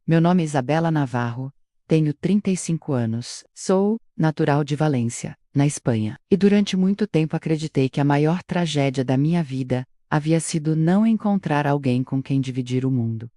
Meu nome é Isabela Navarro, tenho 35 anos, sou natural de Valência, na Espanha, e durante muito tempo acreditei que a maior tragédia da minha vida havia sido não encontrar alguém com quem dividir o mundo.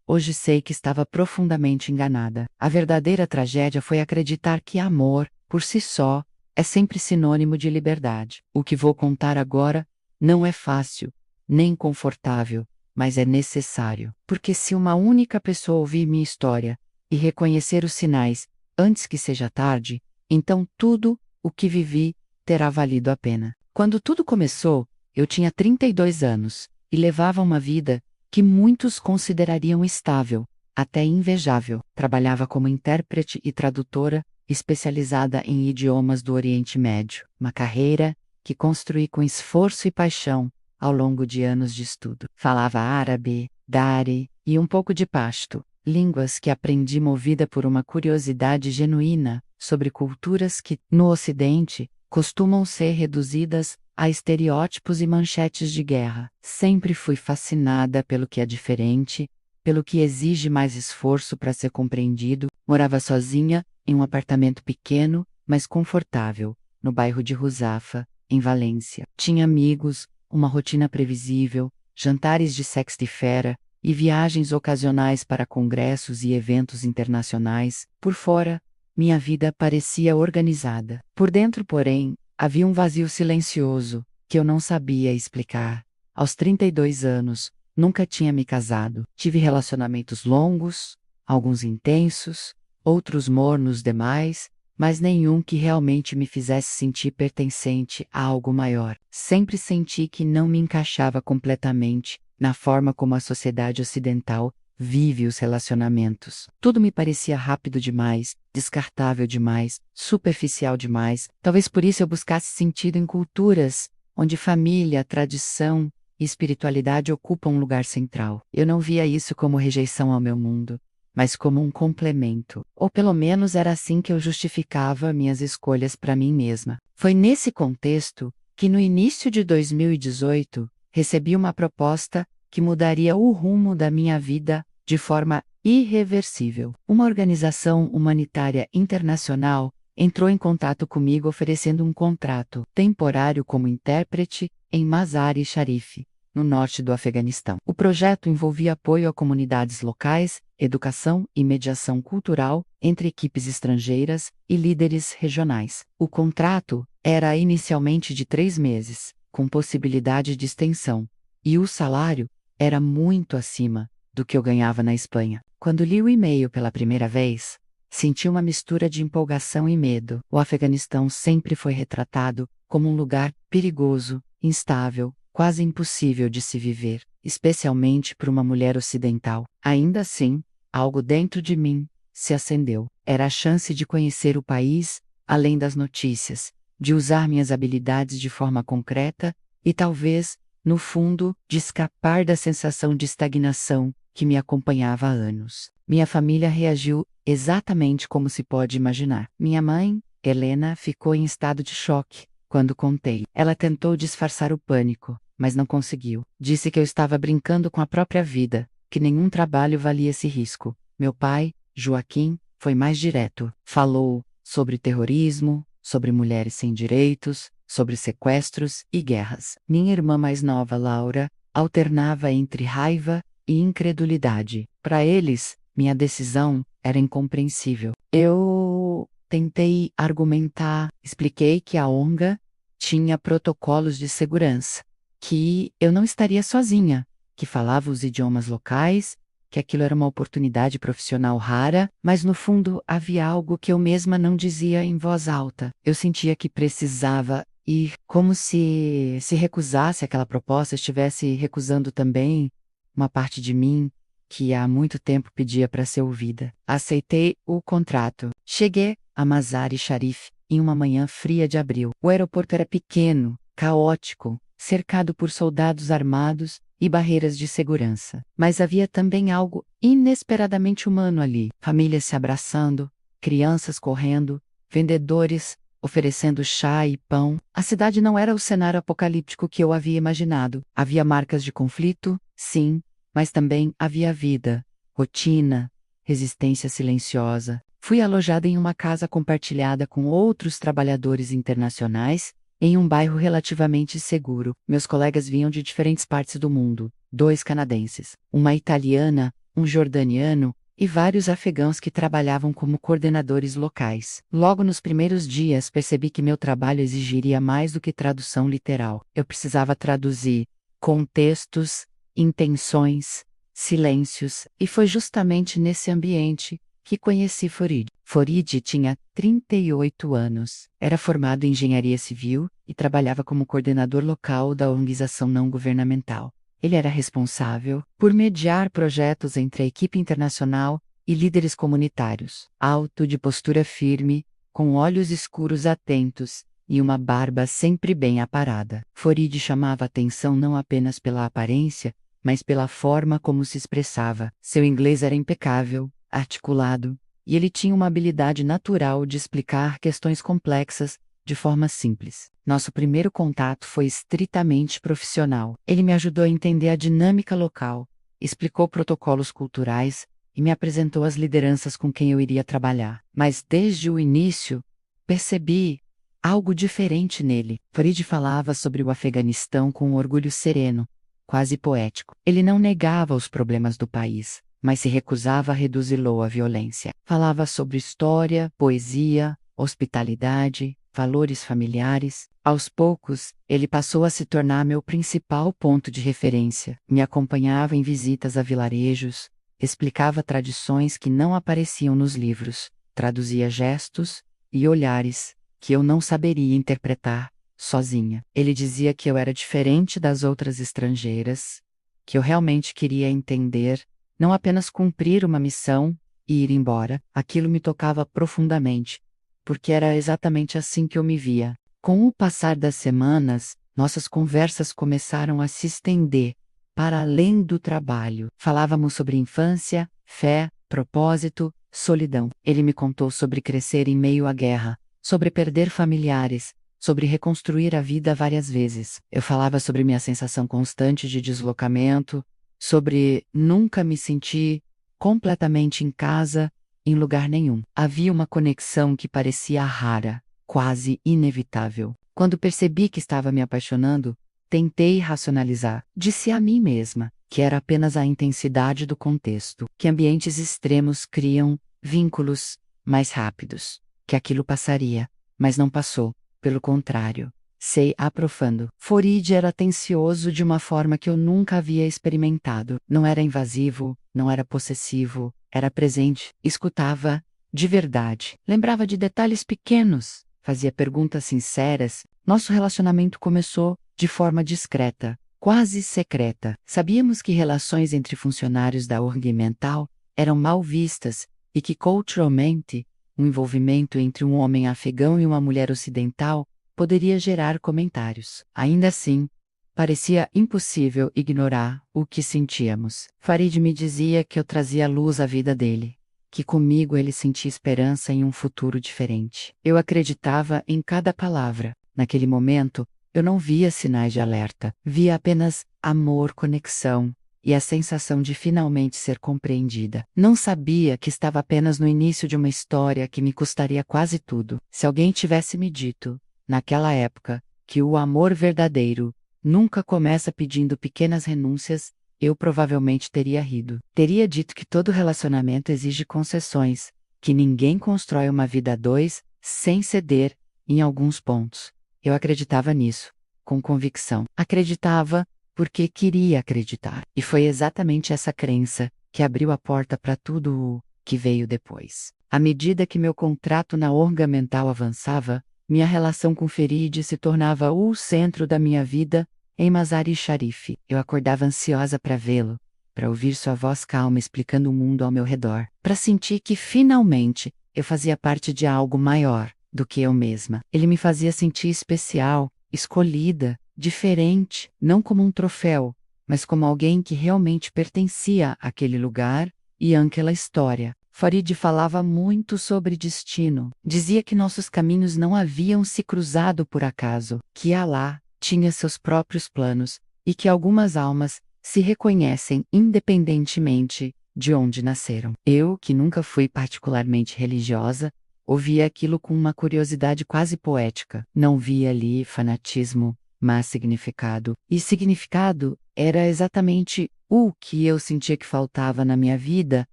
Hoje sei que estava profundamente enganada. A verdadeira tragédia foi acreditar que amor, por si só, é sempre sinônimo de liberdade. O que vou contar agora não é fácil, nem confortável, mas é necessário. Porque se uma única pessoa ouvir minha história e reconhecer os sinais antes que seja tarde, então tudo o que vivi terá valido a pena. Quando tudo começou, eu tinha 32 anos e levava uma vida que muitos considerariam estável, até invejável. Trabalhava como intérprete e tradutora, especializada em idiomas do Oriente Médio, uma carreira que construí com esforço e paixão ao longo de anos de estudo. Falava árabe, dari e um pouco de pashto, línguas que aprendi movida por uma curiosidade genuína sobre culturas que, no Ocidente, costumam ser reduzidas a estereótipos e manchetes de guerra. Sempre fui fascinada pelo que é diferente, pelo que exige mais esforço para ser compreendido. Morava sozinha, em um apartamento pequeno, mas confortável, no bairro de Ruzafa, em Valência. Tinha amigos, uma rotina previsível, jantares de sexta-feira e viagens ocasionais para congressos e eventos internacionais. Por fora, minha vida parecia organizada. Por dentro, porém, havia um vazio silencioso, que eu não sabia explicar. Aos 32 anos, nunca tinha me casado. Tive relacionamentos longos, alguns intensos, outros mornos demais, mas nenhum que realmente me fizesse sentir pertencente a algo maior. Sempre senti que não me encaixava completamente na forma como a sociedade ocidental vive os relacionamentos. Tudo me parecia rápido demais, descartável demais, superficial demais. Talvez por isso eu buscasse sentido em culturas onde família, tradição e espiritualidade ocupam um lugar central. Eu não via isso como rejeição ao meu mundo, mas como um complemento. Ou pelo menos era assim que eu justificava minhas escolhas para mim mesma. Foi nesse contexto que no início de 2018 recebi uma proposta que mudaria o rumo da minha vida de forma irreversível. Uma organização humanitária internacional entrou em contato comigo oferecendo um contrato temporário como intérprete em Mazar-e-Sharif, no norte do Afeganistão. O projeto envolvia apoio a comunidades locais, educação e mediação cultural entre equipes estrangeiras e líderes regionais. O contrato era inicialmente de 3 meses, com possibilidade de extensão, e o salário era muito acima do que eu ganhava na Espanha. Quando li o e-mail pela primeira vez, senti uma mistura de empolgação e medo. O Afeganistão sempre foi retratado como um lugar perigoso, instável, quase impossível de se viver, especialmente para uma mulher ocidental. Ainda assim, algo dentro de mim se acendeu. Era a chance de conhecer o país, além das notícias, de usar minhas habilidades de forma concreta e talvez, no fundo, de escapar da sensação de estagnação que me acompanhava há anos. Minha família reagiu exatamente como se pode imaginar. Minha mãe, Helena, ficou em estado de choque quando contei. Ela tentou disfarçar o pânico, mas não conseguiu. Disse que eu estava brincando com a própria vida, que nenhum trabalho valia esse risco. Meu pai, Joaquim, foi mais direto. Falou sobre terrorismo, sobre mulheres sem direitos, sobre sequestros e guerras. Minha irmã mais nova, Laura, alternava entre raiva e incredulidade. Para eles, minha decisão era incompreensível. Eu tentei argumentar, expliquei que a ONG tinha protocolos de segurança, que eu não estaria sozinha, que falava os idiomas locais, que aquilo era uma oportunidade profissional rara, mas no fundo havia algo que eu mesma não dizia em voz alta. Eu sentia que precisava ir, como se recusasse aquela proposta, estivesse recusando também uma parte de mim que há muito tempo pedia para ser ouvida. Aceitei o contrato. Cheguei a Mazar-e-Sharif em uma manhã fria de abril. O aeroporto era pequeno, caótico, cercado por soldados armados e barreiras de segurança. Mas havia também algo inesperadamente humano ali. Famílias se abraçando, crianças correndo, vendedores oferecendo chá e pão. A cidade não era o cenário apocalíptico que eu havia imaginado. Havia marcas de conflito, sim, mas também havia vida, rotina, resistência silenciosa. Fui alojada em uma casa compartilhada com outros trabalhadores internacionais, em um bairro relativamente seguro. Meus colegas vinham de diferentes partes do mundo, 2 canadenses, uma italiana, um jordaniano e vários afegãos que trabalhavam como coordenadores locais. Logo nos primeiros dias percebi que meu trabalho exigiria mais do que tradução literal. Eu precisava traduzir contextos, intenções, silêncios, e foi justamente nesse ambiente que conheci Farid. Farid tinha 38 anos, era formado em engenharia civil e trabalhava como coordenador local da organização não governamental. Ele era responsável por mediar projetos entre a equipe internacional e líderes comunitários. Alto, de postura firme, com olhos escuros atentos e uma barba sempre bem aparada. Farid chamava atenção não apenas pela aparência, mas pela forma como se expressava. Seu inglês era impecável, articulado, e ele tinha uma habilidade natural de explicar questões complexas de forma simples. Nosso primeiro contato foi estritamente profissional. Ele me ajudou a entender a dinâmica local, explicou protocolos culturais e me apresentou as lideranças com quem eu iria trabalhar. Mas desde o início, percebi algo diferente nele. Farid falava sobre o Afeganistão com um orgulho sereno, quase poético. Ele não negava os problemas do país, mas se recusava a reduzi-lo à violência. Falava sobre história, poesia, hospitalidade, valores familiares. Aos poucos, ele passou a se tornar meu principal ponto de referência. Me acompanhava em visitas a vilarejos, explicava tradições que não apareciam nos livros, traduzia gestos e olhares que eu não saberia interpretar sozinha. Ele dizia que eu era diferente das outras estrangeiras, que eu realmente queria entender, não apenas cumprir uma missão e ir embora. Aquilo me tocava profundamente, porque era exatamente assim que eu me via. Com o passar das semanas, nossas conversas começaram a se estender para além do trabalho. Falávamos sobre infância, fé, propósito, solidão. Ele me contou sobre crescer em meio à guerra, sobre perder familiares, sobre reconstruir a vida várias vezes. Eu falava sobre minha sensação constante de deslocamento, sobre nunca me sentir completamente em casa, em lugar nenhum. Havia uma conexão que parecia rara, quase inevitável. Quando percebi que estava me apaixonando, tentei racionalizar. Disse a mim mesma que era apenas a intensidade do contexto, que ambientes extremos criam vínculos mais rápidos, que aquilo passaria, mas não passou. Pelo contrário, sei aprofando. Farid era atencioso de uma forma que eu nunca havia experimentado. Não era invasivo, não era possessivo, era presente, escutava de verdade. Lembrava de detalhes pequenos, fazia perguntas sinceras. Nosso relacionamento começou de forma discreta, quase secreta. Sabíamos que relações entre funcionários da org mental eram mal vistas e que culturalmente um envolvimento entre um homem afegão e uma mulher ocidental poderia gerar comentários. Ainda assim, parecia impossível ignorar o que sentíamos. Farid me dizia que eu trazia luz à vida dele, que comigo ele sentia esperança em um futuro diferente. Eu acreditava em cada palavra. Naquele momento, eu não via sinais de alerta, via apenas amor, conexão e a sensação de finalmente ser compreendida. Não sabia que estava apenas no início de uma história que me custaria quase tudo. Se alguém tivesse me dito, naquela época, que o amor verdadeiro nunca começa pedindo pequenas renúncias, eu provavelmente teria rido. Teria dito que todo relacionamento exige concessões, que ninguém constrói uma vida a dois sem ceder em alguns pontos. Eu acreditava nisso, com convicção. Acreditava porque queria acreditar. E foi exatamente essa crença que abriu a porta para tudo o que veio depois. À medida que meu contrato na org mental avançava, minha relação com Farid se tornava o centro da minha vida em Mazar-e-Sharif. Eu acordava ansiosa para vê-lo, para ouvir sua voz calma explicando o mundo ao meu redor, para sentir que finalmente eu fazia parte de algo maior do que eu mesma. Ele me fazia sentir especial, escolhida, diferente, não como um troféu, mas como alguém que realmente pertencia àquele lugar e àquela história. Farid falava muito sobre destino. Dizia que nossos caminhos não haviam se cruzado por acaso, que Alá tinha seus próprios planos e que algumas almas se reconhecem independentemente de onde nasceram. Eu, que nunca fui particularmente religiosa, ouvia aquilo com uma curiosidade quase poética. Não via ali fanatismo, mas significado. E significado era exatamente o que eu sentia que faltava na minha vida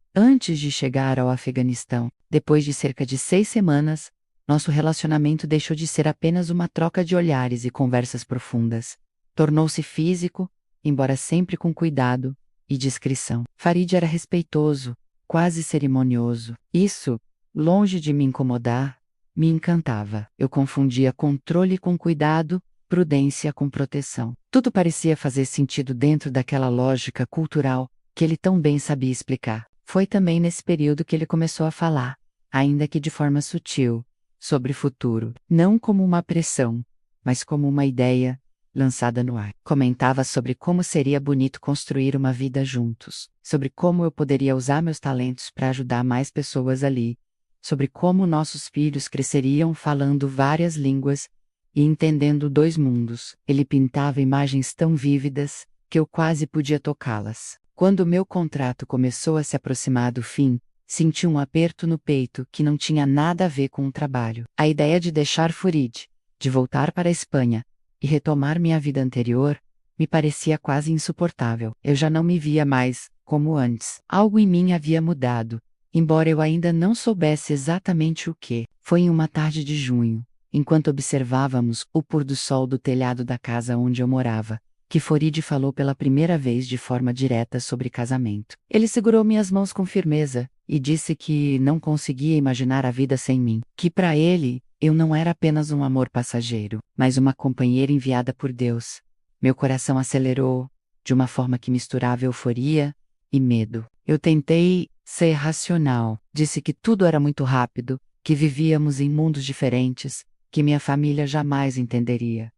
antes de chegar ao Afeganistão. Depois de cerca de 6 semanas, nosso relacionamento deixou de ser apenas uma troca de olhares e conversas profundas. Tornou-se físico, embora sempre com cuidado e discrição. Farid era respeitoso, quase cerimonioso. Isso, longe de me incomodar, me encantava. Eu confundia controle com cuidado, prudência com proteção. Tudo parecia fazer sentido dentro daquela lógica cultural que ele tão bem sabia explicar. Foi também nesse período que ele começou a falar, ainda que de forma sutil, sobre futuro, não como uma pressão, mas como uma ideia lançada no ar. Comentava sobre como seria bonito construir uma vida juntos, sobre como eu poderia usar meus talentos para ajudar mais pessoas ali, sobre como nossos filhos cresceriam falando várias línguas e entendendo 2 mundos. Ele pintava imagens tão vívidas que eu quase podia tocá-las. Quando meu contrato começou a se aproximar do fim, senti um aperto no peito que não tinha nada a ver com o trabalho. A ideia de deixar Farid, de voltar para a Espanha e retomar minha vida anterior, me parecia quase insuportável. Eu já não me via mais como antes. Algo em mim havia mudado, embora eu ainda não soubesse exatamente o que. Foi em uma tarde de junho, enquanto observávamos o pôr do sol do telhado da casa onde eu morava, que Farid falou pela primeira vez de forma direta sobre casamento. Ele segurou minhas mãos com firmeza e disse que não conseguia imaginar a vida sem mim, que para ele, eu não era apenas um amor passageiro, mas uma companheira enviada por Deus. Meu coração acelerou, de uma forma que misturava euforia e medo. Eu tentei ser racional, disse que tudo era muito rápido, que vivíamos em mundos diferentes, que minha família jamais entenderia.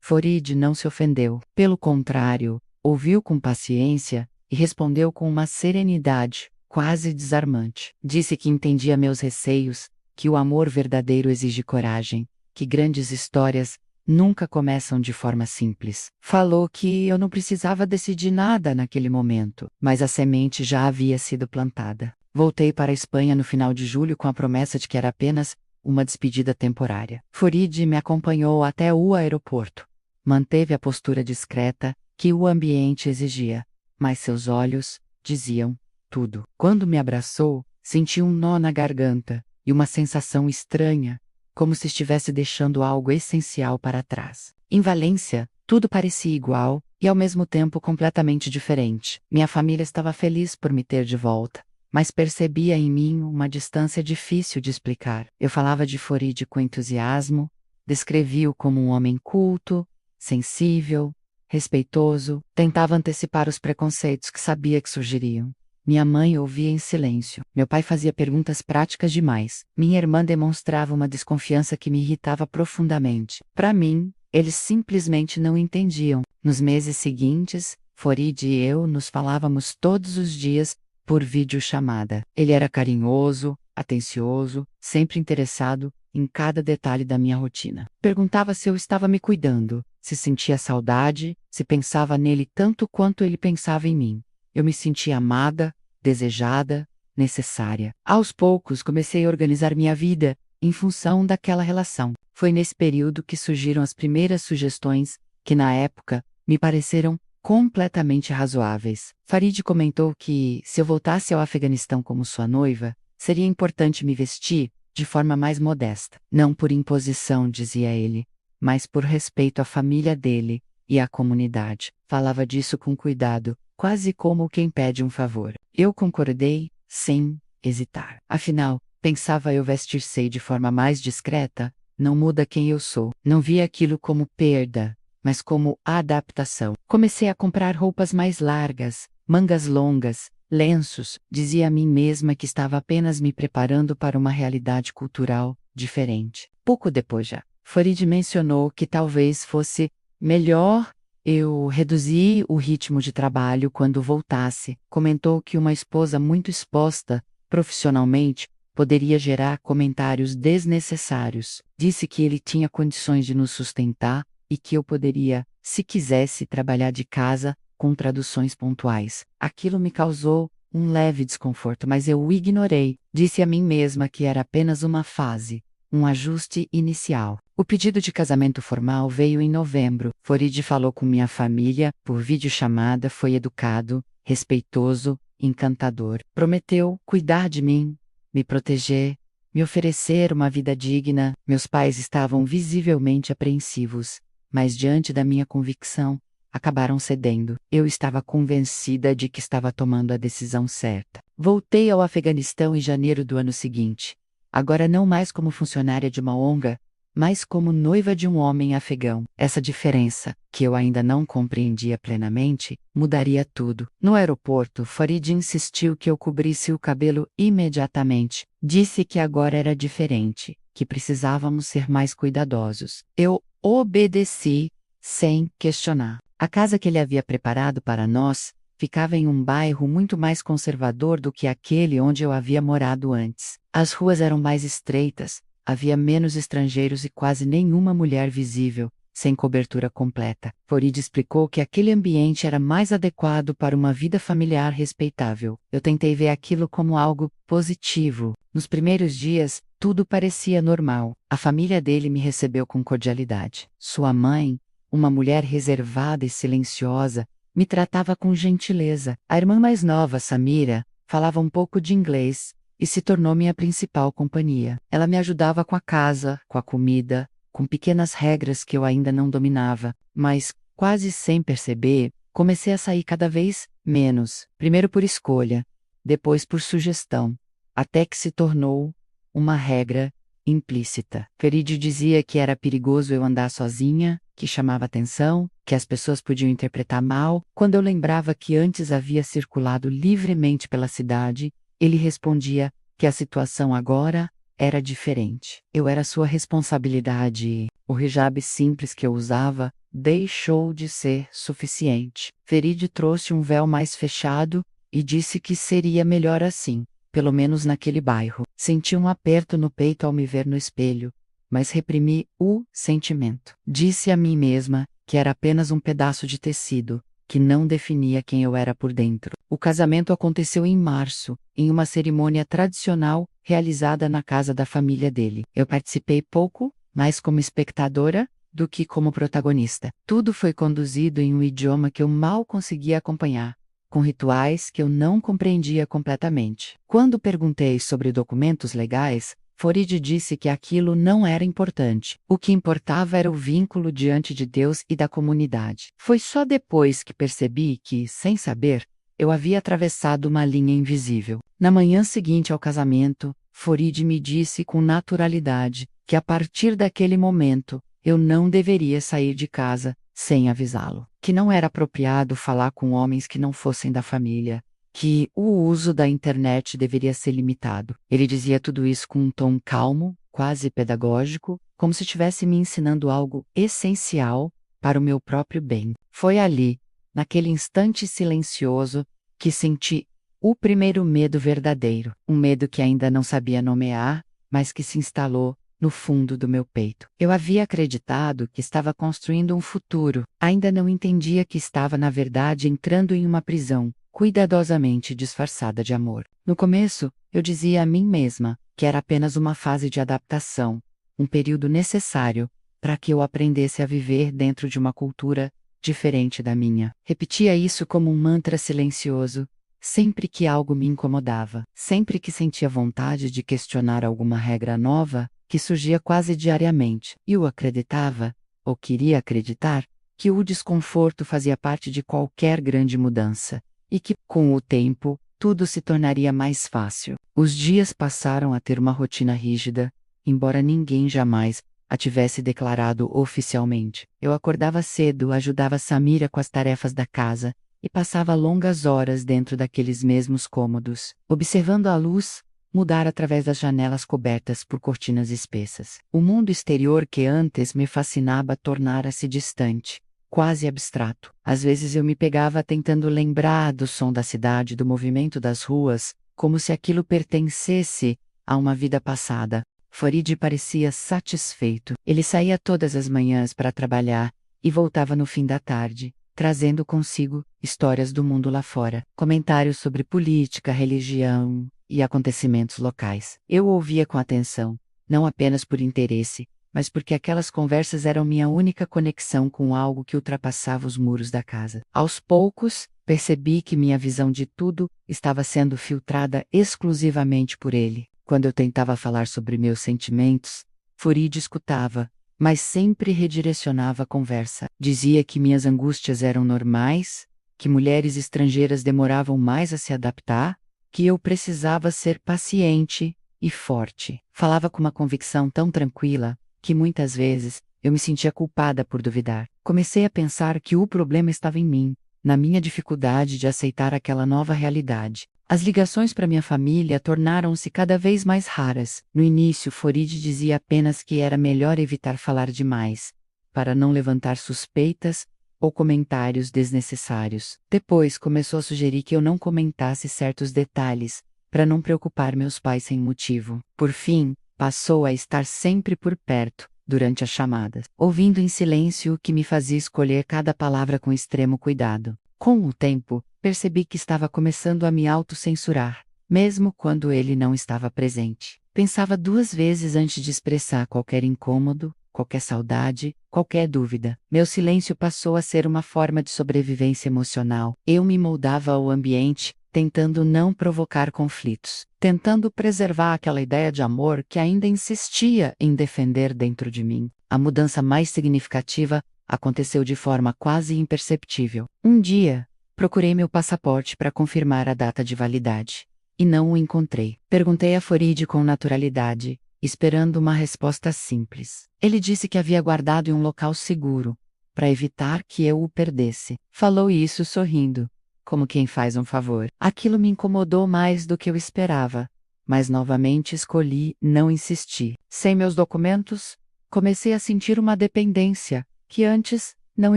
Farid não se ofendeu. Pelo contrário, ouviu com paciência e respondeu com uma serenidade quase desarmante. Disse que entendia meus receios, que o amor verdadeiro exige coragem, que grandes histórias nunca começam de forma simples. Falou que eu não precisava decidir nada naquele momento, mas a semente já havia sido plantada. Voltei para a Espanha no final de julho com a promessa de que era apenas uma despedida temporária. Farid me acompanhou até o aeroporto. Manteve a postura discreta que o ambiente exigia, mas seus olhos diziam tudo. Quando me abraçou, senti um nó na garganta e uma sensação estranha, como se estivesse deixando algo essencial para trás. Em Valência, tudo parecia igual e ao mesmo tempo completamente diferente. Minha família estava feliz por me ter de volta, mas percebia em mim uma distância difícil de explicar. Eu falava de Farid com entusiasmo, descrevia-o como um homem culto, sensível, respeitoso, tentava antecipar os preconceitos que sabia que surgiriam. Minha mãe ouvia em silêncio. Meu pai fazia perguntas práticas demais. Minha irmã demonstrava uma desconfiança que me irritava profundamente. Para mim, eles simplesmente não entendiam. Nos meses seguintes, Farid e eu nos falávamos todos os dias por videochamada. Ele era carinhoso, atencioso, sempre interessado em cada detalhe da minha rotina. Perguntava se eu estava me cuidando, se sentia saudade, se pensava nele tanto quanto ele pensava em mim. Eu me sentia amada, desejada, necessária. Aos poucos comecei a organizar minha vida em função daquela relação. Foi nesse período que surgiram as primeiras sugestões, que na época me pareceram completamente razoáveis. Farid comentou que, se eu voltasse ao Afeganistão como sua noiva, seria importante me vestir de forma mais modesta. Não por imposição, dizia ele, mas por respeito à família dele e à comunidade. Falava disso com cuidado, quase como quem pede um favor. Eu concordei, sem hesitar. Afinal, pensava eu, vestir-se de forma mais discreta não muda quem eu sou. Não via aquilo como perda, mas como adaptação. Comecei a comprar roupas mais largas, mangas longas, lenços. Dizia a mim mesma que estava apenas me preparando para uma realidade cultural diferente. Pouco depois já, Farid mencionou que talvez fosse melhor eu reduzir o ritmo de trabalho quando voltasse. Comentou que uma esposa muito exposta profissionalmente poderia gerar comentários desnecessários. Disse que ele tinha condições de nos sustentar e que eu poderia, se quisesse, trabalhar de casa com traduções pontuais. Aquilo me causou um leve desconforto, mas eu o ignorei. Disse a mim mesma que era apenas uma fase, um ajuste inicial. O pedido de casamento formal veio em novembro. Farid falou com minha família por videochamada, foi educado, respeitoso, encantador. Prometeu cuidar de mim, me proteger, me oferecer uma vida digna. Meus pais estavam visivelmente apreensivos, mas diante da minha convicção, acabaram cedendo. Eu estava convencida de que estava tomando a decisão certa. Voltei ao Afeganistão em janeiro do ano seguinte. Agora não mais como funcionária de uma ONG, mas como noiva de um homem afegão. Essa diferença, que eu ainda não compreendia plenamente, mudaria tudo. No aeroporto, Farid insistiu que eu cobrisse o cabelo imediatamente. Disse que agora era diferente, que precisávamos ser mais cuidadosos. Eu obedeci, sem questionar. A casa que ele havia preparado para nós ficava em um bairro muito mais conservador do que aquele onde eu havia morado antes. As ruas eram mais estreitas, havia menos estrangeiros e quase nenhuma mulher visível, sem cobertura completa. Farid explicou que aquele ambiente era mais adequado para uma vida familiar respeitável. Eu tentei ver aquilo como algo positivo. Nos primeiros dias, tudo parecia normal. A família dele me recebeu com cordialidade. Sua mãe, uma mulher reservada e silenciosa, me tratava com gentileza. A irmã mais nova, Samira, falava um pouco de inglês e se tornou minha principal companhia. Ela me ajudava com a casa, com a comida, com pequenas regras que eu ainda não dominava, mas, quase sem perceber, comecei a sair cada vez menos, primeiro por escolha, depois por sugestão, até que se tornou uma regra implícita. Farid dizia que era perigoso eu andar sozinha, que chamava atenção, que as pessoas podiam interpretar mal. Quando eu lembrava que antes havia circulado livremente pela cidade, ele respondia que a situação agora era diferente. Eu era sua responsabilidade e o hijab simples que eu usava deixou de ser suficiente. Farid trouxe um véu mais fechado e disse que seria melhor assim, pelo menos naquele bairro. Senti um aperto no peito ao me ver no espelho, mas reprimi o sentimento. Disse a mim mesma que era apenas um pedaço de tecido, que não definia quem eu era por dentro. O casamento aconteceu em março, em uma cerimônia tradicional realizada na casa da família dele. Eu participei pouco, mais como espectadora do que como protagonista. Tudo foi conduzido em um idioma que eu mal conseguia acompanhar, com rituais que eu não compreendia completamente. Quando perguntei sobre documentos legais, Farid disse que aquilo não era importante. O que importava era o vínculo diante de Deus e da comunidade. Foi só depois que percebi que, sem saber, eu havia atravessado uma linha invisível. Na manhã seguinte ao casamento, Farid me disse com naturalidade que a partir daquele momento, eu não deveria sair de casa sem avisá-lo. Que não era apropriado falar com homens que não fossem da família. Que o uso da internet deveria ser limitado. Ele dizia tudo isso com um tom calmo, quase pedagógico, como se estivesse me ensinando algo essencial para o meu próprio bem. Foi ali, naquele instante silencioso, que senti o primeiro medo verdadeiro. Um medo que ainda não sabia nomear, mas que se instalou no fundo do meu peito. Eu havia acreditado que estava construindo um futuro. Ainda não entendia que estava, na verdade, entrando em uma prisão, cuidadosamente disfarçada de amor. No começo, eu dizia a mim mesma que era apenas uma fase de adaptação, um período necessário para que eu aprendesse a viver dentro de uma cultura diferente da minha. Repetia isso como um mantra silencioso, sempre que algo me incomodava, sempre que sentia vontade de questionar alguma regra nova, que surgia quase diariamente. E eu acreditava, ou queria acreditar, que o desconforto fazia parte de qualquer grande mudança, e que, com o tempo, tudo se tornaria mais fácil. Os dias passaram a ter uma rotina rígida, embora ninguém jamais a tivesse declarado oficialmente. Eu acordava cedo, ajudava Samira com as tarefas da casa, e passava longas horas dentro daqueles mesmos cômodos, observando a luz mudar através das janelas cobertas por cortinas espessas. O mundo exterior que antes me fascinava tornara-se distante, quase abstrato. Às vezes eu me pegava tentando lembrar do som da cidade, do movimento das ruas, como se aquilo pertencesse a uma vida passada. Farid parecia satisfeito. Ele saía todas as manhãs para trabalhar e voltava no fim da tarde, trazendo consigo histórias do mundo lá fora, comentários sobre política, religião e acontecimentos locais. Eu ouvia com atenção, não apenas por interesse, mas porque aquelas conversas eram minha única conexão com algo que ultrapassava os muros da casa. Aos poucos, percebi que minha visão de tudo estava sendo filtrada exclusivamente por ele. Quando eu tentava falar sobre meus sentimentos, Farid escutava, mas sempre redirecionava a conversa. Dizia que minhas angústias eram normais, que mulheres estrangeiras demoravam mais a se adaptar, que eu precisava ser paciente e forte. Falava com uma convicção tão tranquila que muitas vezes eu me sentia culpada por duvidar. Comecei a pensar que o problema estava em mim, na minha dificuldade de aceitar aquela nova realidade. As ligações para minha família tornaram-se cada vez mais raras. No início, Farid dizia apenas que era melhor evitar falar demais, para não levantar suspeitas ou comentários desnecessários. Depois começou a sugerir que eu não comentasse certos detalhes, para não preocupar meus pais sem motivo. Por fim, passou a estar sempre por perto, durante as chamadas, ouvindo em silêncio o que me fazia escolher cada palavra com extremo cuidado. Com o tempo, percebi que estava começando a me autocensurar, mesmo quando ele não estava presente. Pensava duas vezes antes de expressar qualquer incômodo, qualquer saudade, qualquer dúvida. Meu silêncio passou a ser uma forma de sobrevivência emocional. Eu me moldava ao ambiente, tentando não provocar conflitos, tentando preservar aquela ideia de amor que ainda insistia em defender dentro de mim. A mudança mais significativa aconteceu de forma quase imperceptível. Um dia, procurei meu passaporte para confirmar a data de validade, e não o encontrei. Perguntei a Farid com naturalidade, esperando uma resposta simples. Ele disse que havia guardado em um local seguro, para evitar que eu o perdesse. Falou isso sorrindo, como quem faz um favor. Aquilo me incomodou mais do que eu esperava, mas novamente escolhi não insistir. Sem meus documentos, comecei a sentir uma dependência que antes não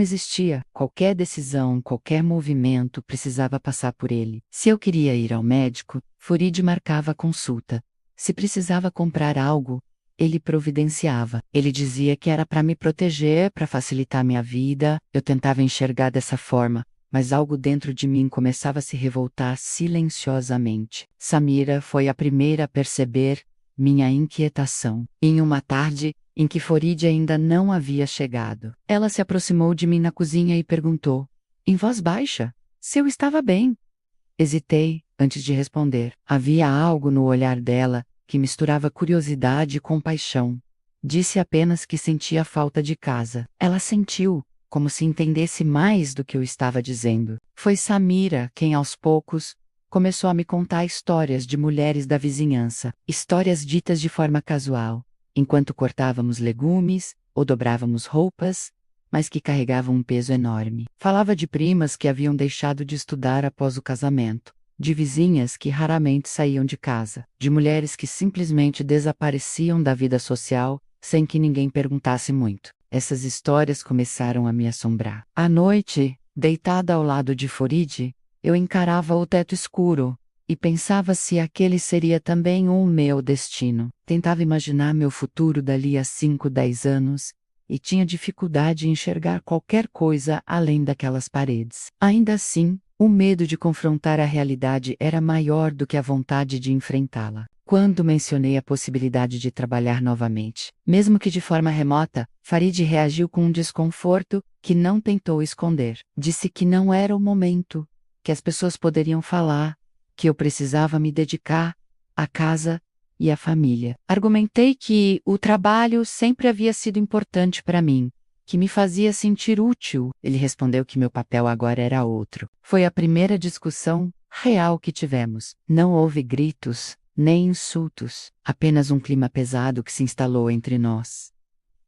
existia. Qualquer decisão, qualquer movimento precisava passar por ele. Se eu queria ir ao médico, Farid marcava a consulta. Se precisava comprar algo, ele providenciava. Ele dizia que era para me proteger, para facilitar minha vida. Eu tentava enxergar dessa forma, mas algo dentro de mim começava a se revoltar silenciosamente. Samira foi a primeira a perceber minha inquietação. Em uma tarde, em que Farid ainda não havia chegado, ela se aproximou de mim na cozinha e perguntou, em voz baixa, se eu estava bem. Hesitei, antes de responder. Havia algo no olhar dela que misturava curiosidade e compaixão. Disse apenas que sentia falta de casa. Ela sentiu, como se entendesse mais do que eu estava dizendo. Foi Samira quem, aos poucos, começou a me contar histórias de mulheres da vizinhança, histórias ditas de forma casual, enquanto cortávamos legumes ou dobrávamos roupas, mas que carregavam um peso enorme. Falava de primas que haviam deixado de estudar após o casamento, de vizinhas que raramente saíam de casa, de mulheres que simplesmente desapareciam da vida social sem que ninguém perguntasse muito. Essas histórias começaram a me assombrar. À noite, deitada ao lado de Farid, eu encarava o teto escuro e pensava se aquele seria também o meu destino. Tentava imaginar meu futuro dali a 5, 10 anos e tinha dificuldade em enxergar qualquer coisa além daquelas paredes. Ainda assim, o medo de confrontar a realidade era maior do que a vontade de enfrentá-la. Quando mencionei a possibilidade de trabalhar novamente, mesmo que de forma remota, Farid reagiu com um desconforto que não tentou esconder. Disse que não era o momento, que as pessoas poderiam falar, que eu precisava me dedicar à casa e à família. Argumentei que o trabalho sempre havia sido importante para mim, que me fazia sentir útil. Ele respondeu que meu papel agora era outro. Foi a primeira discussão real que tivemos. Não houve gritos, nem insultos, apenas um clima pesado que se instalou entre nós.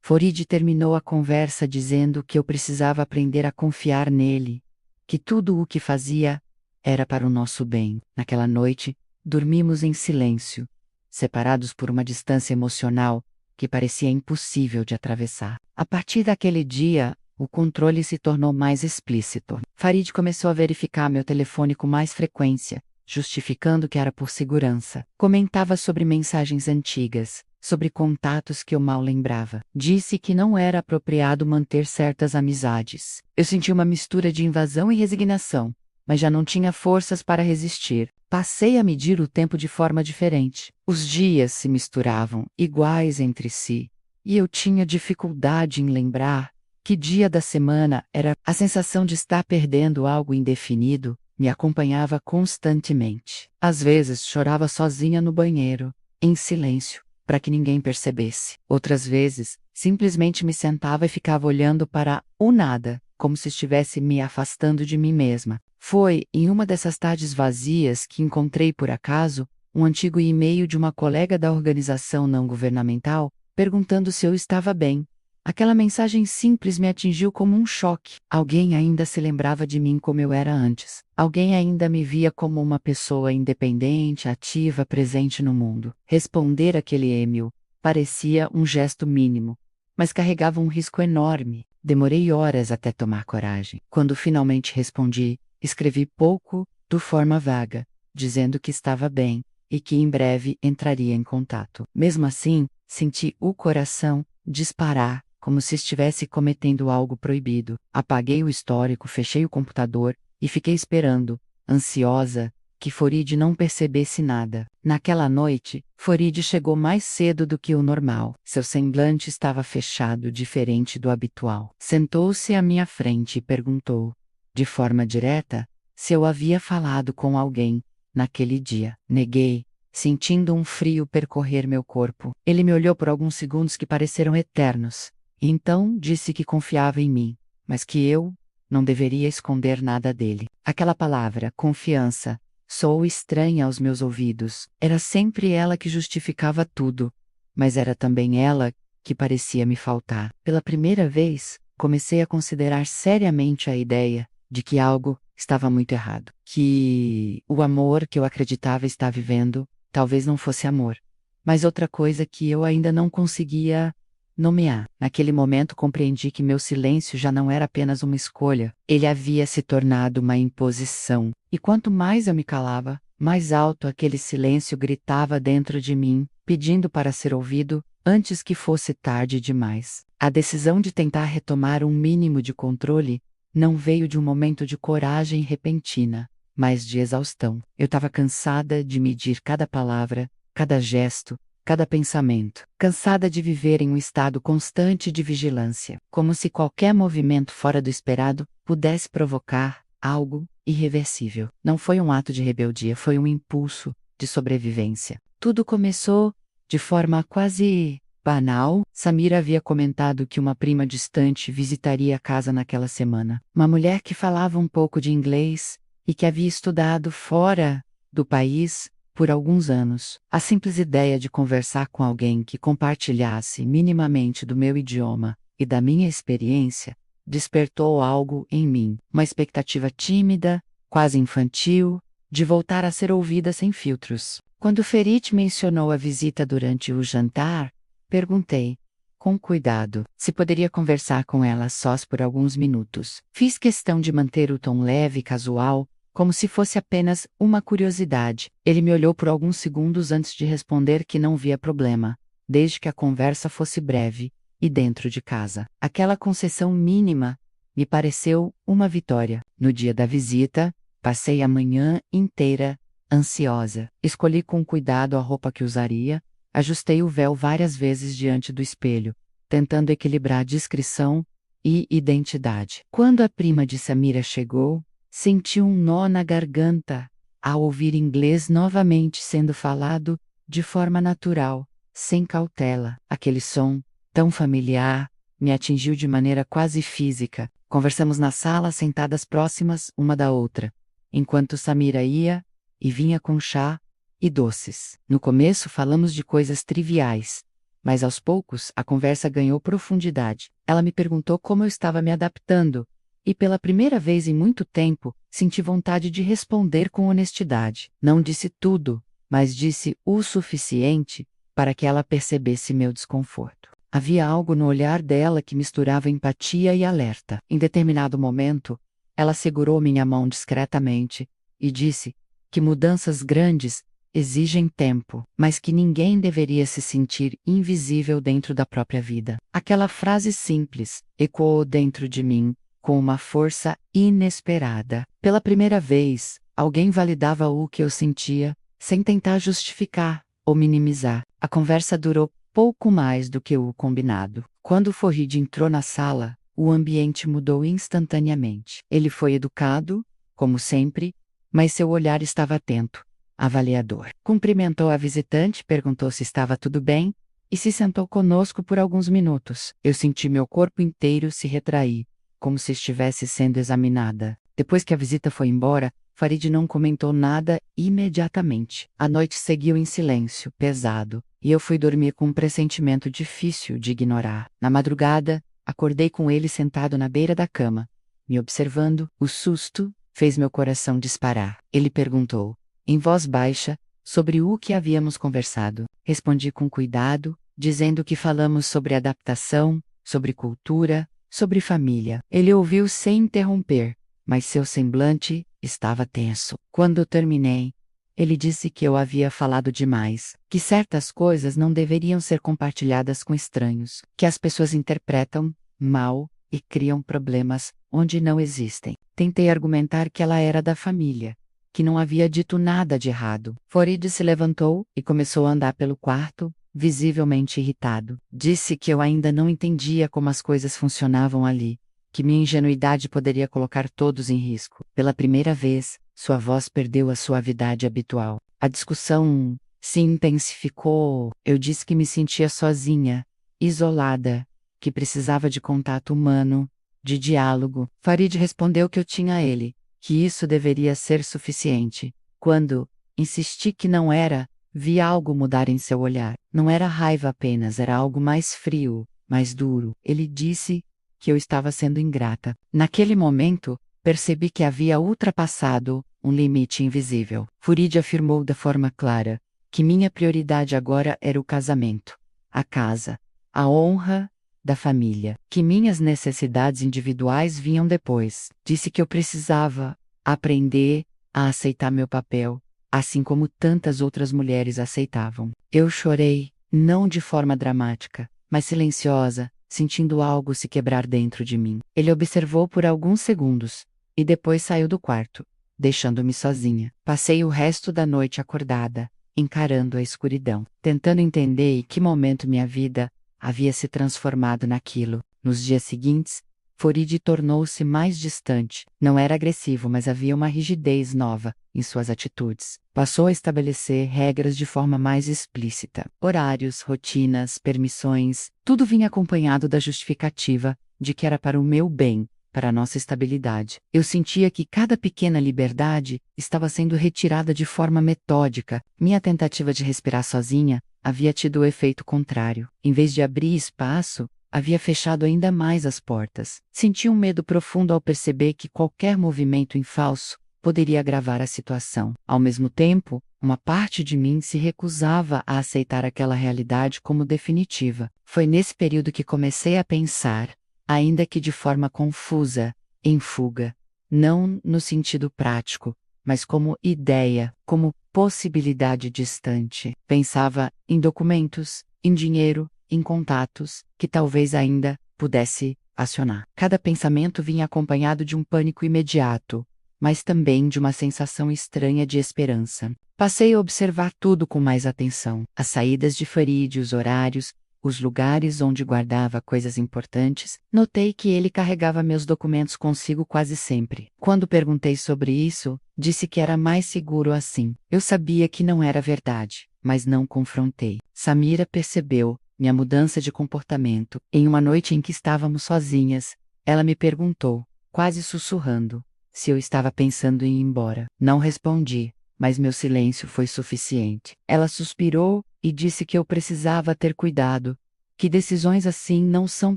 Farid terminou a conversa dizendo que eu precisava aprender a confiar nele, que tudo o que fazia era para o nosso bem. Naquela noite, dormimos em silêncio, separados por uma distância emocional que parecia impossível de atravessar. A partir daquele dia, o controle se tornou mais explícito. Farid começou a verificar meu telefone com mais frequência, justificando que era por segurança. Comentava sobre mensagens antigas, sobre contatos que eu mal lembrava. Disse que não era apropriado manter certas amizades. Eu senti uma mistura de invasão e resignação, mas já não tinha forças para resistir. Passei a medir o tempo de forma diferente. Os dias se misturavam, iguais entre si, e eu tinha dificuldade em lembrar que dia da semana era. A sensação de estar perdendo algo indefinido me acompanhava constantemente. Às vezes chorava sozinha no banheiro, em silêncio, para que ninguém percebesse. Outras vezes, simplesmente me sentava e ficava olhando para o nada, como se estivesse me afastando de mim mesma. Foi em uma dessas tardes vazias que encontrei por acaso um antigo e-mail de uma colega da organização não governamental perguntando se eu estava bem. Aquela mensagem simples me atingiu como um choque. Alguém ainda se lembrava de mim como eu era antes. Alguém ainda me via como uma pessoa independente, ativa, presente no mundo. Responder aquele e-mail parecia um gesto mínimo, mas carregava um risco enorme. Demorei horas até tomar coragem. Quando finalmente respondi, escrevi pouco, de forma vaga, dizendo que estava bem e que em breve entraria em contato. Mesmo assim, senti o coração disparar, como se estivesse cometendo algo proibido. Apaguei o histórico, fechei o computador e fiquei esperando, ansiosa, que Farid não percebesse nada. Naquela noite, Farid chegou mais cedo do que o normal. Seu semblante estava fechado, diferente do habitual. Sentou-se à minha frente e perguntou, de forma direta, se eu havia falado com alguém naquele dia. Neguei, sentindo um frio percorrer meu corpo. Ele me olhou por alguns segundos que pareceram eternos. Então disse que confiava em mim, mas que eu não deveria esconder nada dele. Aquela palavra, confiança, soou estranha aos meus ouvidos. Era sempre ela que justificava tudo, mas era também ela que parecia me faltar. Pela primeira vez, comecei a considerar seriamente a ideia de que algo estava muito errado. Que o amor que eu acreditava estar vivendo talvez não fosse amor, mas outra coisa que eu ainda não conseguia nomear. Naquele momento compreendi que meu silêncio já não era apenas uma escolha, ele havia se tornado uma imposição. E quanto mais eu me calava, mais alto aquele silêncio gritava dentro de mim, pedindo para ser ouvido, antes que fosse tarde demais. A decisão de tentar retomar um mínimo de controle não veio de um momento de coragem repentina, mas de exaustão. Eu estava cansada de medir cada palavra, cada gesto, cada pensamento, cansada de viver em um estado constante de vigilância, como se qualquer movimento fora do esperado pudesse provocar algo irreversível. Não foi um ato de rebeldia, foi um impulso de sobrevivência. Tudo começou de forma quase banal. Samira havia comentado que uma prima distante visitaria a casa naquela semana. Uma mulher que falava um pouco de inglês e que havia estudado fora do país por alguns anos. A simples ideia de conversar com alguém que compartilhasse minimamente do meu idioma e da minha experiência despertou algo em mim, uma expectativa tímida, quase infantil, de voltar a ser ouvida sem filtros. Quando Ferit mencionou a visita durante o jantar, perguntei, com cuidado, se poderia conversar com ela sós por alguns minutos. Fiz questão de manter o tom leve e casual, como se fosse apenas uma curiosidade. Ele me olhou por alguns segundos antes de responder que não via problema, desde que a conversa fosse breve e dentro de casa. Aquela concessão mínima me pareceu uma vitória. No dia da visita, passei a manhã inteira ansiosa. Escolhi com cuidado a roupa que usaria, ajustei o véu várias vezes diante do espelho, tentando equilibrar discrição e identidade. Quando a prima de Samira chegou, senti um nó na garganta ao ouvir inglês novamente sendo falado de forma natural, sem cautela. Aquele som, tão familiar, me atingiu de maneira quase física. Conversamos na sala, sentadas próximas uma da outra, enquanto Samira ia e vinha com chá e doces. No começo falamos de coisas triviais, mas aos poucos a conversa ganhou profundidade. Ela me perguntou como eu estava me adaptando, e pela primeira vez em muito tempo, senti vontade de responder com honestidade. Não disse tudo, mas disse o suficiente para que ela percebesse meu desconforto. Havia algo no olhar dela que misturava empatia e alerta. Em determinado momento, ela segurou minha mão discretamente e disse que mudanças grandes exigem tempo, mas que ninguém deveria se sentir invisível dentro da própria vida. Aquela frase simples ecoou dentro de mim com uma força inesperada. Pela primeira vez, alguém validava o que eu sentia, sem tentar justificar ou minimizar. A conversa durou pouco mais do que o combinado. Quando Farid entrou na sala, o ambiente mudou instantaneamente. Ele foi educado, como sempre, mas seu olhar estava atento, avaliador. Cumprimentou a visitante, perguntou se estava tudo bem e se sentou conosco por alguns minutos. Eu senti meu corpo inteiro se retrair, como se estivesse sendo examinada. Depois que a visita foi embora, Farid não comentou nada imediatamente. A noite seguiu em silêncio, pesado, e eu fui dormir com um pressentimento difícil de ignorar. Na madrugada, acordei com ele sentado na beira da cama, me observando. O susto fez meu coração disparar. Ele perguntou, em voz baixa, sobre o que havíamos conversado. Respondi com cuidado, dizendo que falamos sobre adaptação, sobre cultura, sobre família. Ele ouviu sem interromper, mas seu semblante estava tenso. Quando terminei, ele disse que eu havia falado demais, que certas coisas não deveriam ser compartilhadas com estranhos, que as pessoas interpretam mal e criam problemas onde não existem. Tentei argumentar que ela era da família, que não havia dito nada de errado. Farid se levantou e começou a andar pelo quarto, visivelmente irritado. Disse que eu ainda não entendia como as coisas funcionavam ali, que minha ingenuidade poderia colocar todos em risco. Pela primeira vez, sua voz perdeu a suavidade habitual. A discussão se intensificou. Eu disse que me sentia sozinha, isolada, que precisava de contato humano, de diálogo. Farid respondeu que eu tinha ele, que isso deveria ser suficiente. Quando insisti que não era, vi algo mudar em seu olhar. Não era raiva apenas, era algo mais frio, mais duro. Ele disse que eu estava sendo ingrata. Naquele momento, percebi que havia ultrapassado um limite invisível. Farid afirmou da forma clara que minha prioridade agora era o casamento, a casa, a honra da família, que minhas necessidades individuais vinham depois. Disse que eu precisava aprender a aceitar meu papel, assim como tantas outras mulheres aceitavam. Eu chorei, não de forma dramática, mas silenciosa, sentindo algo se quebrar dentro de mim. Ele observou por alguns segundos, e depois saiu do quarto, deixando-me sozinha. Passei o resto da noite acordada, encarando a escuridão, tentando entender em que momento minha vida havia se transformado naquilo. Nos dias seguintes, Farid tornou-se mais distante. Não era agressivo, mas havia uma rigidez nova em suas atitudes. Passou a estabelecer regras de forma mais explícita. Horários, rotinas, permissões, tudo vinha acompanhado da justificativa de que era para o meu bem, para a nossa estabilidade. Eu sentia que cada pequena liberdade estava sendo retirada de forma metódica. Minha tentativa de respirar sozinha havia tido o efeito contrário. Em vez de abrir espaço, havia fechado ainda mais as portas. Senti um medo profundo ao perceber que qualquer movimento em falso poderia agravar a situação. Ao mesmo tempo, uma parte de mim se recusava a aceitar aquela realidade como definitiva. Foi nesse período que comecei a pensar, ainda que de forma confusa, em fuga, não no sentido prático, mas como ideia, como possibilidade distante. Pensava em documentos, em dinheiro, em contatos, que talvez ainda pudesse acionar. Cada pensamento vinha acompanhado de um pânico imediato, mas também de uma sensação estranha de esperança. Passei a observar tudo com mais atenção. As saídas de Farid, os horários, os lugares onde guardava coisas importantes. Notei que ele carregava meus documentos consigo quase sempre. Quando perguntei sobre isso, disse que era mais seguro assim. Eu sabia que não era verdade, mas não confrontei. Samira percebeu minha mudança de comportamento. Em uma noite em que estávamos sozinhas, ela me perguntou, quase sussurrando, se eu estava pensando em ir embora. Não respondi, mas meu silêncio foi suficiente. Ela suspirou e disse que eu precisava ter cuidado, que decisões assim não são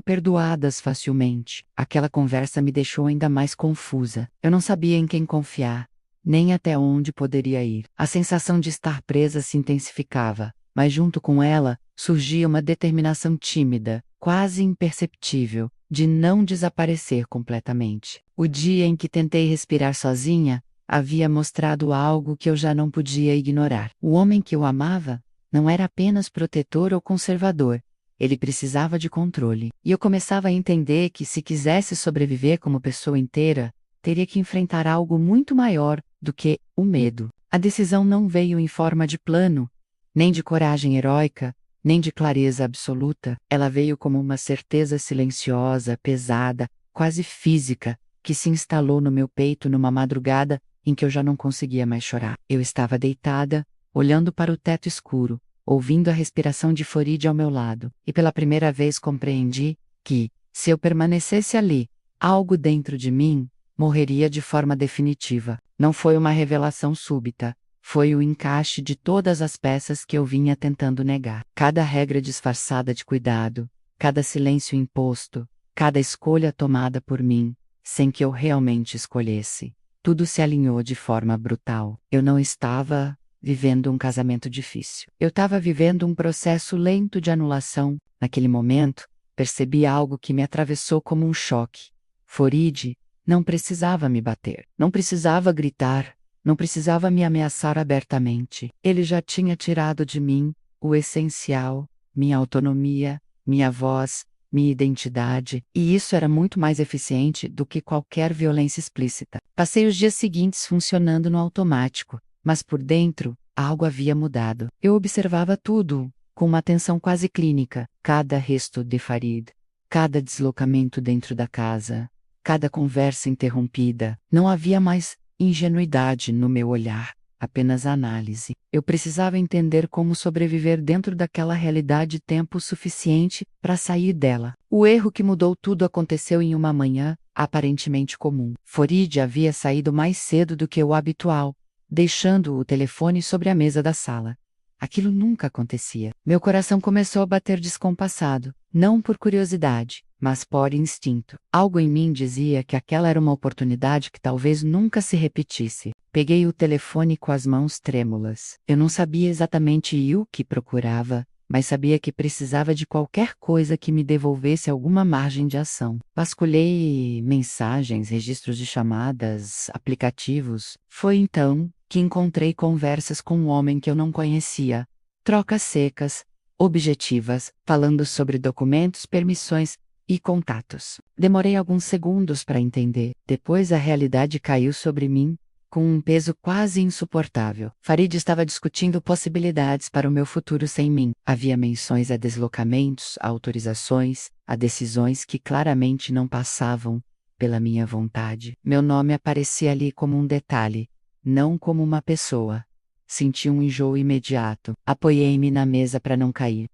perdoadas facilmente. Aquela conversa me deixou ainda mais confusa. Eu não sabia em quem confiar, nem até onde poderia ir. A sensação de estar presa se intensificava, mas junto com ela surgia uma determinação tímida, quase imperceptível, de não desaparecer completamente. O dia em que tentei respirar sozinha, havia mostrado algo que eu já não podia ignorar. O homem que eu amava não era apenas protetor ou conservador. Ele precisava de controle. E eu começava a entender que, se quisesse sobreviver como pessoa inteira, teria que enfrentar algo muito maior do que o medo. A decisão não veio em forma de plano, nem de coragem heróica, nem de clareza absoluta. Ela veio como uma certeza silenciosa, pesada, quase física, que se instalou no meu peito numa madrugada em que eu já não conseguia mais chorar. Eu estava deitada, olhando para o teto escuro, ouvindo a respiração de Farid ao meu lado, e pela primeira vez compreendi que, se eu permanecesse ali, algo dentro de mim morreria de forma definitiva. Não foi uma revelação súbita, foi o encaixe de todas as peças que eu vinha tentando negar. Cada regra disfarçada de cuidado, cada silêncio imposto, cada escolha tomada por mim, sem que eu realmente escolhesse. Tudo se alinhou de forma brutal. Eu não estava vivendo um casamento difícil. Eu estava vivendo um processo lento de anulação. Naquele momento, percebi algo que me atravessou como um choque. Farid não precisava me bater, não precisava gritar, não precisava me ameaçar abertamente. Ele já tinha tirado de mim o essencial, minha autonomia, minha voz, minha identidade, e isso era muito mais eficiente do que qualquer violência explícita. Passei os dias seguintes funcionando no automático, mas por dentro, algo havia mudado. Eu observava tudo, com uma atenção quase clínica, cada gesto de Farid, cada deslocamento dentro da casa, cada conversa interrompida. Não havia mais ingenuidade no meu olhar, apenas análise. Eu precisava entender como sobreviver dentro daquela realidade tempo suficiente para sair dela. O erro que mudou tudo aconteceu em uma manhã, aparentemente comum. Farid havia saído mais cedo do que o habitual, deixando o telefone sobre a mesa da sala. Aquilo nunca acontecia. Meu coração começou a bater descompassado, não por curiosidade, mas por instinto. Algo em mim dizia que aquela era uma oportunidade que talvez nunca se repetisse. Peguei o telefone com as mãos trêmulas. Eu não sabia exatamente o que procurava, mas sabia que precisava de qualquer coisa que me devolvesse alguma margem de ação. Vasculhei mensagens, registros de chamadas, aplicativos. Foi então que encontrei conversas com um homem que eu não conhecia. Trocas secas, objetivas, falando sobre documentos, permissões e contatos. Demorei alguns segundos para entender. Depois a realidade caiu sobre mim, com um peso quase insuportável. Farid estava discutindo possibilidades para o meu futuro sem mim. Havia menções a deslocamentos, a autorizações, a decisões que claramente não passavam pela minha vontade. Meu nome aparecia ali como um detalhe, não como uma pessoa. Senti um enjoo imediato. Apoiei-me na mesa para não cair.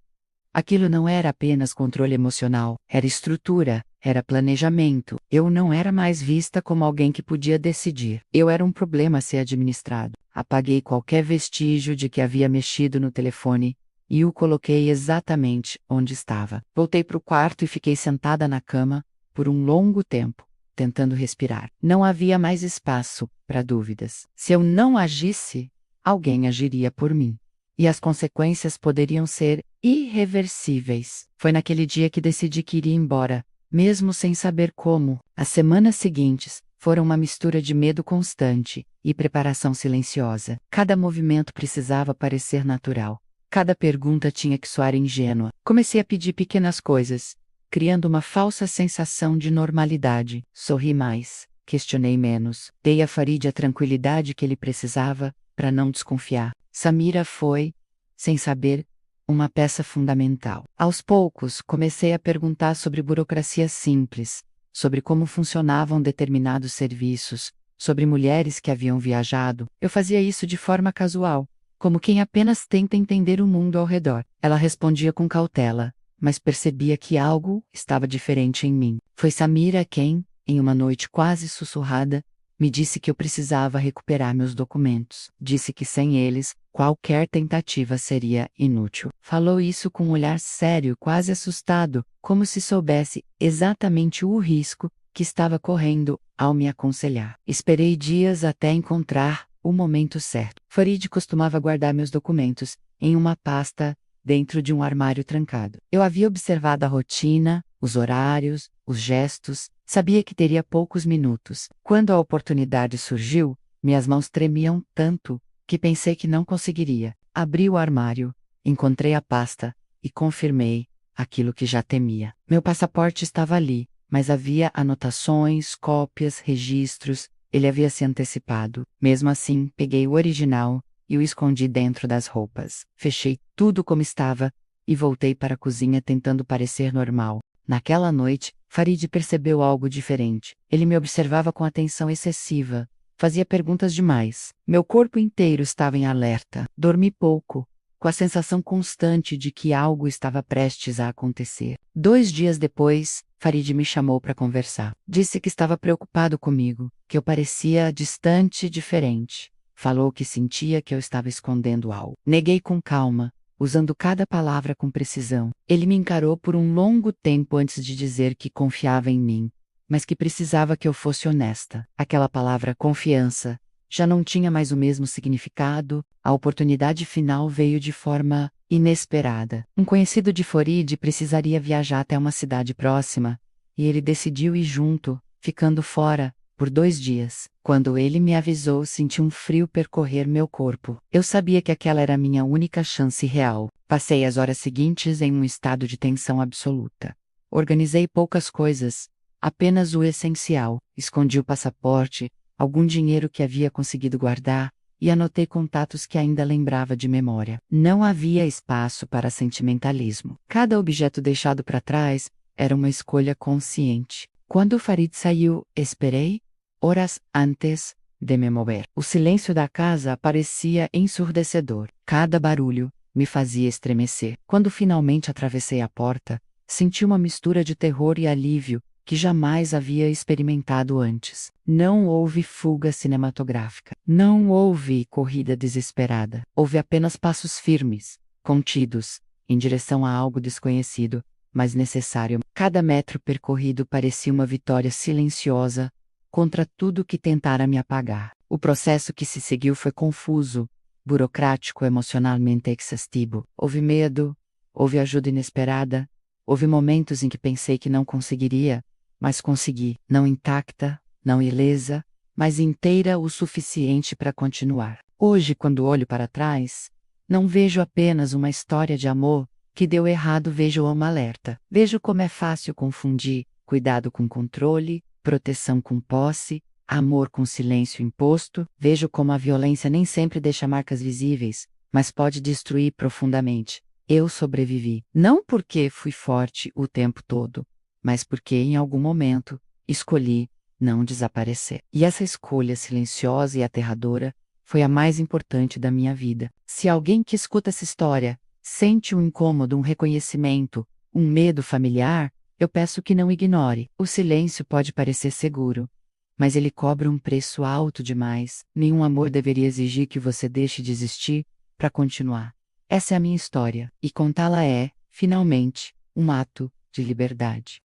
Aquilo não era apenas controle emocional, era estrutura, era planejamento. Eu não era mais vista como alguém que podia decidir. Eu era um problema a ser administrado. Apaguei qualquer vestígio de que havia mexido no telefone e o coloquei exatamente onde estava. Voltei para o quarto e fiquei sentada na cama por um longo tempo, tentando respirar. Não havia mais espaço para dúvidas. Se eu não agisse, alguém agiria por mim. E as consequências poderiam ser irreversíveis. Foi naquele dia que decidi que iria embora, mesmo sem saber como. As semanas seguintes foram uma mistura de medo constante e preparação silenciosa. Cada movimento precisava parecer natural. Cada pergunta tinha que soar ingênua. Comecei a pedir pequenas coisas, criando uma falsa sensação de normalidade. Sorri mais, questionei menos. Dei a Farid a tranquilidade que ele precisava para não desconfiar. Samira foi, sem saber, uma peça fundamental. Aos poucos, comecei a perguntar sobre burocracia simples, sobre como funcionavam determinados serviços, sobre mulheres que haviam viajado. Eu fazia isso de forma casual, como quem apenas tenta entender o mundo ao redor. Ela respondia com cautela, mas percebia que algo estava diferente em mim. Foi Samira quem, em uma noite quase sussurrada, me disse que eu precisava recuperar meus documentos. Disse que sem eles, qualquer tentativa seria inútil. Falou isso com um olhar sério, quase assustado, como se soubesse exatamente o risco que estava correndo ao me aconselhar. Esperei dias até encontrar o momento certo. Farid costumava guardar meus documentos em uma pasta dentro de um armário trancado. Eu havia observado a rotina, os horários, os gestos, sabia que teria poucos minutos. Quando a oportunidade surgiu, Minhas mãos tremiam tanto que pensei que não conseguiria. Abri o armário, encontrei a pasta e confirmei aquilo que já temia. Meu passaporte estava ali, mas havia anotações, cópias, registros. Ele havia se antecipado. Mesmo assim, peguei o original e o escondi dentro das roupas. Fechei tudo como estava e voltei para a cozinha tentando parecer normal. Naquela noite, Farid percebeu algo diferente. Ele me observava com atenção excessiva. Fazia perguntas demais. Meu corpo inteiro estava em alerta. Dormi pouco, com a sensação constante de que algo estava prestes a acontecer. 2 dias depois, Farid me chamou para conversar. Disse que estava preocupado comigo, que eu parecia distante e diferente. Falou que sentia que eu estava escondendo algo. Neguei com calma, usando cada palavra com precisão. Ele me encarou por um longo tempo antes de dizer que confiava em mim, mas que precisava que eu fosse honesta. Aquela palavra confiança já não tinha mais o mesmo significado. A oportunidade final veio de forma inesperada. Um conhecido de Farid precisaria viajar até uma cidade próxima, e ele decidiu ir junto, ficando fora por 2 dias. Quando ele me avisou, senti um frio percorrer meu corpo. Eu sabia que aquela era a minha única chance real. Passei as horas seguintes em um estado de tensão absoluta. Organizei poucas coisas, apenas o essencial. Escondi o passaporte, algum dinheiro que havia conseguido guardar, e anotei contatos que ainda lembrava de memória. Não havia espaço para sentimentalismo. Cada objeto deixado para trás era uma escolha consciente. Quando Farid saiu, esperei horas antes de me mover. O silêncio da casa parecia ensurdecedor. Cada barulho me fazia estremecer. Quando finalmente atravessei a porta, senti uma mistura de terror e alívio que jamais havia experimentado antes. Não houve fuga cinematográfica. Não houve corrida desesperada. Houve apenas passos firmes, contidos, em direção a algo desconhecido, mas necessário. Cada metro percorrido parecia uma vitória silenciosa contra tudo que tentara me apagar. O processo que se seguiu foi confuso, burocrático, emocionalmente exaustivo. Houve medo, houve ajuda inesperada, houve momentos em que pensei que não conseguiria, mas consegui, não intacta, não ilesa, mas inteira o suficiente para continuar. Hoje, quando olho para trás, não vejo apenas uma história de amor que deu errado, vejo uma alerta. Vejo como é fácil confundir cuidado com controle, proteção com posse, amor com silêncio imposto. Vejo como a violência nem sempre deixa marcas visíveis, mas pode destruir profundamente. Eu sobrevivi, não porque fui forte o tempo todo, mas porque em algum momento escolhi não desaparecer. E essa escolha silenciosa e aterradora foi a mais importante da minha vida. Se alguém que escuta essa história sente um incômodo, um reconhecimento, um medo familiar, eu peço que não ignore. O silêncio pode parecer seguro, mas ele cobra um preço alto demais. Nenhum amor deveria exigir que você deixe de existir para continuar. Essa é a minha história, e contá-la é, finalmente, um ato de liberdade.